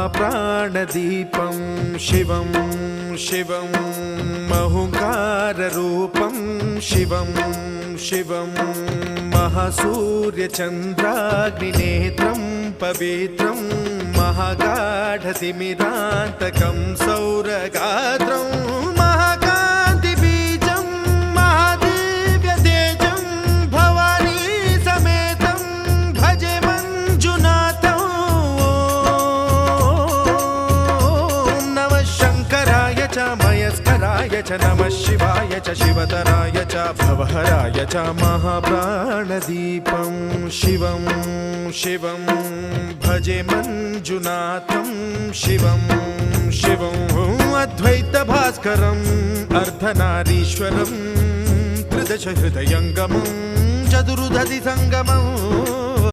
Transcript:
महाप्राणदीपं शिवं शिवं महुङ्काररूपं शिवं शिवं महासूर्यचन्द्राग्निनेत्रं पवित्रं महागाढतिमिरान्तकं सौरगात्रं महाकान्तिबीजं महादिव्यतेजं भवानी समेतं भजे मञ्जुनाथं। ॐ नमः शङ्कराय च मयस्कराय च नमः शिवाय च शिवतराय च भवहराय च महाप्राणदीपं शिवं शिवं भजे मञ्जुनाथं शिवं शिवं अद्वैतभास्करम् अर्धनारीश्वरं त्रिदश हृदयङ्गमं चतुर्दधि सङ्गमम्